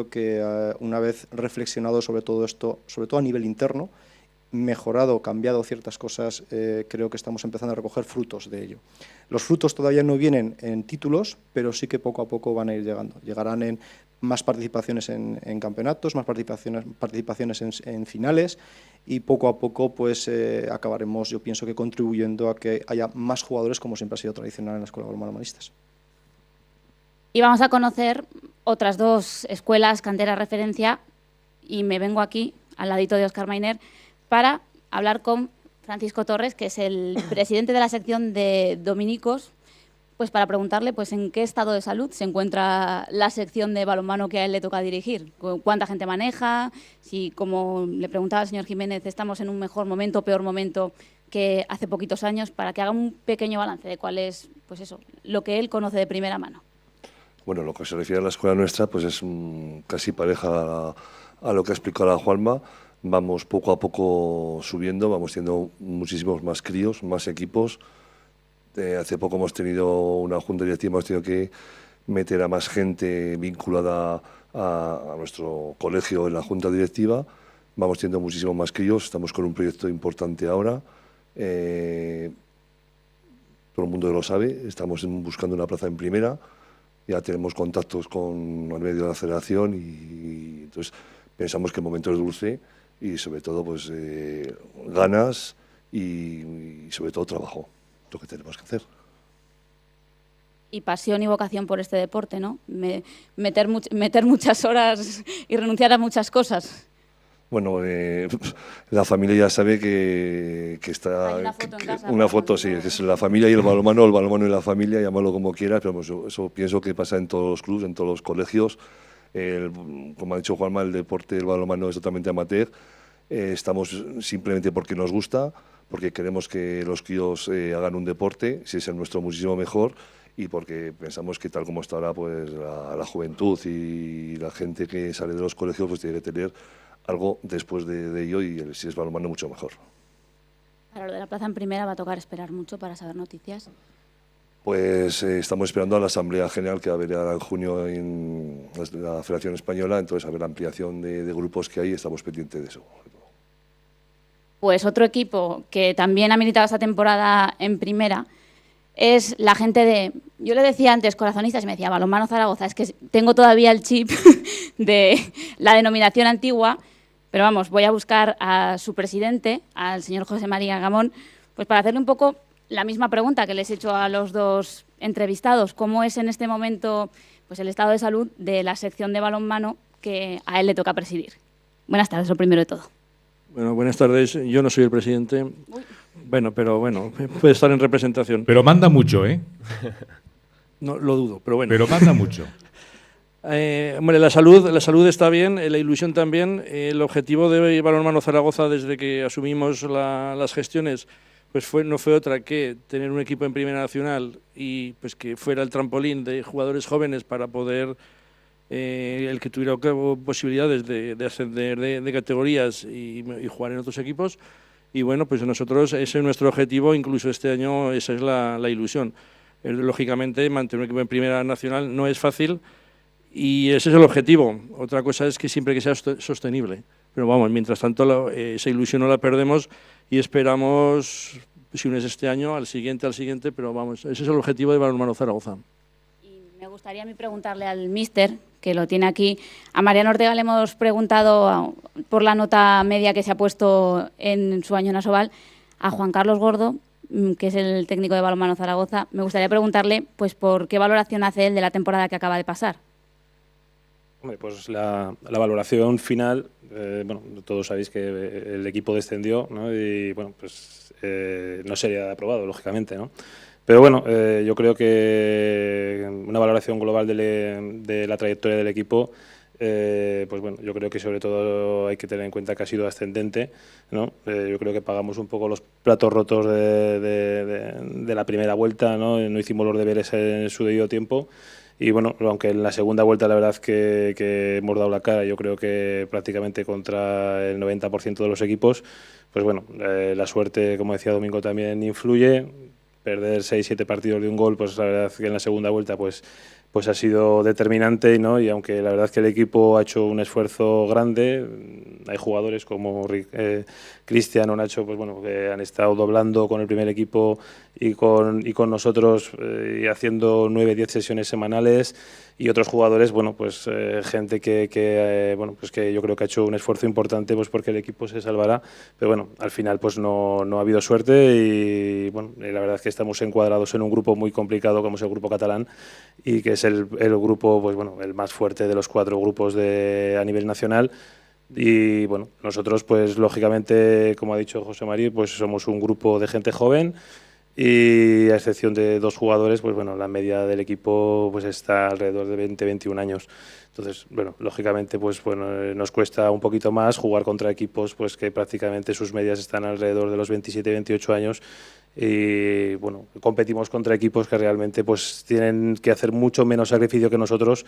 creo que una vez reflexionado sobre todo esto, sobre todo a nivel interno, mejorado, cambiado ciertas cosas, creo que estamos empezando a recoger frutos de ello. Los frutos todavía no vienen en títulos, pero sí que poco a poco van a ir llegando. Llegarán en más participaciones en campeonatos, más participaciones en finales, y poco a poco pues acabaremos, yo pienso que contribuyendo a que haya más jugadores, como siempre ha sido tradicional en la Escuela de Balonmano Maristas. Y vamos a conocer otras dos escuelas, cantera referencia, y me vengo aquí, al ladito de Óscar Mainer, para hablar con Francisco Torres, que es el presidente de la sección de dominicos, pues para preguntarle pues en qué estado de salud se encuentra la sección de balonmano que a él le toca dirigir, cuánta gente maneja, si, como le preguntaba el señor Jiménez, estamos en un mejor momento o peor momento que hace poquitos años, para que haga un pequeño balance de cuál es, pues eso, lo que él conoce de primera mano. Bueno, lo que se refiere a la escuela nuestra, pues es casi pareja a lo que ha explicado la Juanma. Vamos poco a poco subiendo, vamos teniendo muchísimos más críos, más equipos. Hace poco hemos tenido una junta directiva, hemos tenido que meter a más gente vinculada a nuestro colegio en la junta directiva. Vamos teniendo muchísimos más críos, estamos con un proyecto importante ahora. Todo el mundo lo sabe, estamos buscando una plaza en primera. Ya tenemos contactos con el medio de la federación y entonces pensamos que el momento es dulce y sobre todo pues ganas y sobre todo trabajo, lo que tenemos que hacer. Y pasión y vocación por este deporte, ¿no? Meter muchas horas y renunciar a muchas cosas. Bueno, la familia ya sabe que está... Hay una foto en casa. Una foto, sí, que es la familia y el balonmano y la familia, llámalo como quieras, pero eso pienso que pasa en todos los clubes, en todos los colegios. Como ha dicho Juanma, el deporte del balonmano es totalmente amateur. Estamos simplemente porque nos gusta, porque queremos que los críos hagan un deporte, si es el nuestro muchísimo mejor, y porque pensamos que tal como está ahora, pues la juventud y la gente que sale de los colegios pues tiene que tener algo después de ello, y si es balonmano mucho mejor. Para lo de la plaza en primera va a tocar esperar mucho para saber noticias. Pues estamos esperando a la Asamblea General que va a haber en junio en la Federación Española, entonces a ver la ampliación de grupos que hay, estamos pendientes de eso. Pues otro equipo que también ha militado esta temporada en primera es la gente de, yo le decía antes corazonistas y me decía Balonmano Zaragoza, es que tengo todavía el chip de la denominación antigua, pero vamos, voy a buscar a su presidente, al señor José María Gamón, pues para hacerle un poco la misma pregunta que les he hecho a los dos entrevistados, ¿cómo es en este momento pues el estado de salud de la sección de balonmano que a él le toca presidir? Buenas tardes, lo primero de todo. Bueno, buenas tardes. Yo no soy el presidente. Uy. Bueno, pero bueno, puede estar en representación. Pero manda mucho, ¿eh? No, lo dudo, pero bueno. Pero manda mucho. Hombre, la salud está bien, la ilusión también. El objetivo de Balonmano Zaragoza desde que asumimos las gestiones pues no fue otra que tener un equipo en Primera Nacional y pues que fuera el trampolín de jugadores jóvenes para poder el que tuviera posibilidades de ascender de categorías y jugar en otros equipos. Y bueno, pues nosotros ese es nuestro objetivo, incluso este año esa es la ilusión. Lógicamente mantener un equipo en Primera Nacional no es fácil y ese es el objetivo. Otra cosa es que siempre que sea sostenible. Pero vamos, mientras tanto esa ilusión no la perdemos y esperamos, si no es este año, al siguiente, pero vamos, ese es el objetivo de Balonmano Zaragoza. Y me gustaría a mí preguntarle al míster, que lo tiene aquí. A Mariano Ortega le hemos preguntado por la nota media que se ha puesto en su año en Asobal. A Juan Carlos Gordo, que es el técnico de Balonmano Zaragoza, me gustaría preguntarle pues por qué valoración hace él de la temporada que acaba de pasar. Hombre, pues la valoración final, bueno, todos sabéis que el equipo descendió, ¿no? Y bueno, pues no sería aprobado, lógicamente, ¿no? Pero bueno, yo creo que una valoración global de la trayectoria del equipo, pues bueno, yo creo que sobre todo hay que tener en cuenta que ha sido ascendente, ¿no? Yo creo que pagamos un poco los platos rotos de la primera vuelta, ¿no? No hicimos los deberes en su debido tiempo. Y bueno, aunque en la segunda vuelta la verdad que hemos dado la cara, yo creo que prácticamente contra el 90% de los equipos, pues bueno, la suerte, como decía Domingo, también influye. perder 6-7 partidos de un gol, pues la verdad que en la segunda vuelta pues ha sido determinante, ¿no? Y aunque la verdad es que el equipo ha hecho un esfuerzo grande, hay jugadores como Cristian o Nacho, pues bueno, que han estado doblando con el primer equipo y con nosotros y haciendo 9-10 sesiones semanales, y otros jugadores, bueno, pues gente que yo creo que ha hecho un esfuerzo importante pues porque el equipo se salvará, pero bueno, al final pues no ha habido suerte y bueno, la verdad es que estamos encuadrados en un grupo muy complicado como es el grupo catalán, y que es el grupo, pues bueno, el más fuerte de los 4 grupos a nivel nacional. Y bueno, nosotros pues lógicamente, como ha dicho José María, pues somos un grupo de gente joven, y a excepción de 2 jugadores, pues bueno, la media del equipo pues está alrededor de 20-21 años. Entonces, bueno, lógicamente pues bueno, nos cuesta un poquito más jugar contra equipos pues que prácticamente sus medias están alrededor de los 27-28 años, y bueno, competimos contra equipos que realmente pues tienen que hacer mucho menos sacrificio que nosotros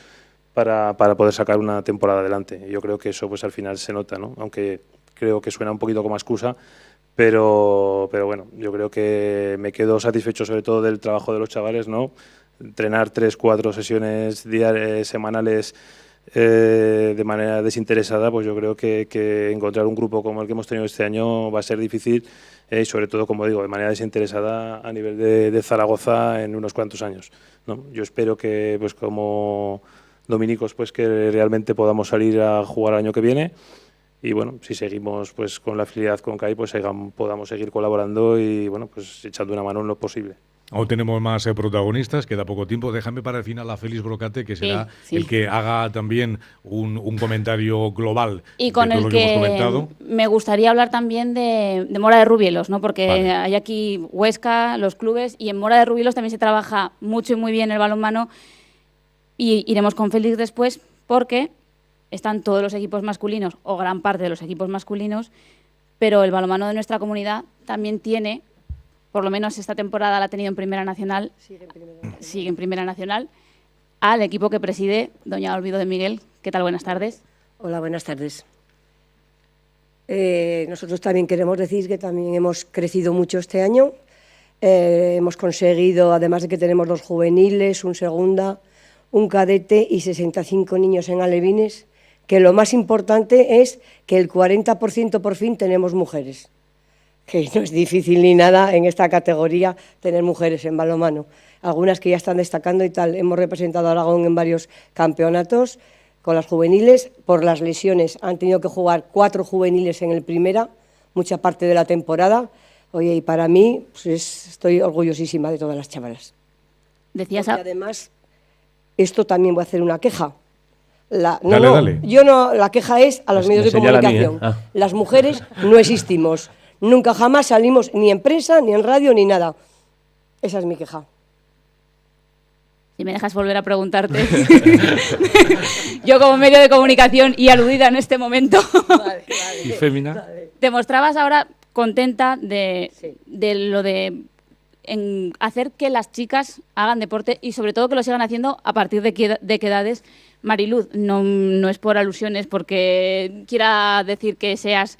para poder sacar una temporada adelante. Yo creo que eso pues al final se nota, ¿no? Aunque creo que suena un poquito como excusa, pero bueno, yo creo que me quedo satisfecho sobre todo del trabajo de los chavales, ¿no? Entrenar 3-4 sesiones diarias, semanales de manera desinteresada, pues yo creo que encontrar un grupo como el que hemos tenido este año va a ser difícil, y sobre todo, como digo, de manera desinteresada a nivel de Zaragoza en unos cuantos años, ¿no? Yo espero que, pues como dominicos, pues que realmente podamos salir a jugar el año que viene. Y bueno, si seguimos pues con la afiliación con CAI, pues podamos seguir colaborando y bueno, pues echando una mano en lo posible. Aún tenemos más protagonistas, queda poco tiempo. Déjame para el final a Félix Brocate, que será el que haga también un comentario global y con de todo el lo que hemos comentado. Me gustaría hablar también de Mora de Rubielos, ¿no? Porque hay aquí Huesca, los clubes, y en Mora de Rubielos también se trabaja mucho y muy bien el balonmano, y iremos con Félix después porque están todos los equipos masculinos, o gran parte de los equipos masculinos, pero el balonmano de nuestra comunidad también tiene, por lo menos esta temporada la ha tenido en Primera Nacional, sigue en Primera Nacional, al equipo que preside doña Olvido de Miguel. ¿Qué tal? Buenas tardes. Hola, buenas tardes. Nosotros también queremos decir que también hemos crecido mucho este año. Hemos conseguido, además de que tenemos 2 juveniles, un segunda, un cadete y 65 niños en alevines, que lo más importante es que el 40% por fin tenemos mujeres, que no es difícil ni nada en esta categoría tener mujeres en balonmano. Algunas que ya están destacando y tal. Hemos representado a Aragón en varios campeonatos con las juveniles. Por las lesiones han tenido que jugar 4 juveniles en el primera, mucha parte de la temporada. Oye, y para mí pues estoy orgullosísima de todas las chavalas. Decías además, esto también voy a hacer una queja. Dale. Yo no, la queja es a los medios de comunicación. Las mujeres no existimos. Nunca jamás salimos ni en prensa, ni en radio, ni nada. Esa es mi queja. Si me dejas volver a preguntarte. Yo como medio de comunicación y aludida en este momento. Vale. ¿Y Fémina? Te mostrabas ahora contenta de lo de hacer que las chicas hagan deporte y sobre todo que lo sigan haciendo a partir de qué edades. Mariluz, no es por alusiones porque quiera decir que seas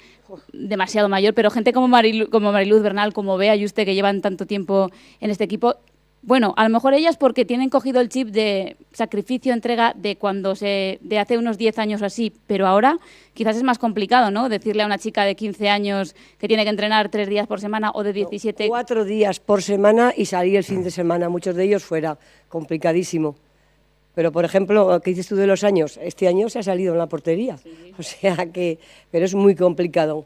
demasiado mayor, pero gente como Mariluz Bernal, como Bea y usted, que llevan tanto tiempo en este equipo, bueno, a lo mejor ellas porque tienen cogido el chip de sacrificio, entrega de de hace unos 10 años o así, pero ahora quizás es más complicado, ¿no? Decirle a una chica de 15 años que tiene que entrenar 3 días por semana o de 17. 4 días por semana y salir el fin de semana, muchos de ellos fuera, complicadísimo. Pero, por ejemplo, ¿qué dices tú de los años? Este año se ha salido en la portería, sí. O sea que, pero es muy complicado.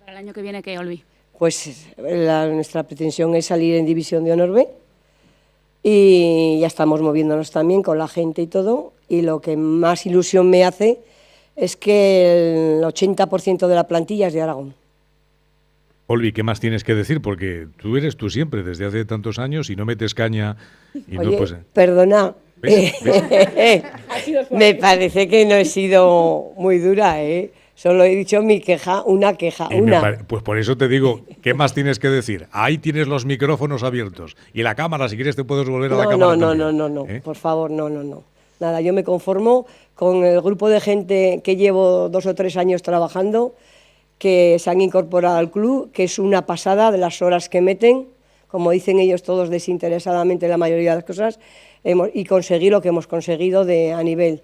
¿Para el año que viene qué, Olvi? Pues nuestra pretensión es salir en División de Honor B y ya estamos moviéndonos también con la gente y todo, y lo que más ilusión me hace es que el 80% de la plantilla es de Aragón. Olvi, ¿qué más tienes que decir? Porque tú eres tú siempre, desde hace tantos años, y no metes caña y Oye, no pues. Perdona. ¿Ves? Me parece que no he sido muy dura, ¿eh? Solo he dicho mi queja, una queja, Pues por eso te digo, ¿qué más tienes que decir? Ahí tienes los micrófonos abiertos. Y la cámara, si quieres te puedes volver a la cámara también. No, por favor, no. Nada, yo me conformo con el grupo de gente que llevo 2 o 3 años trabajando, que se han incorporado al club, que es una pasada de las horas que meten, como dicen ellos todos, desinteresadamente la mayoría de las cosas, y conseguir lo que hemos conseguido a nivel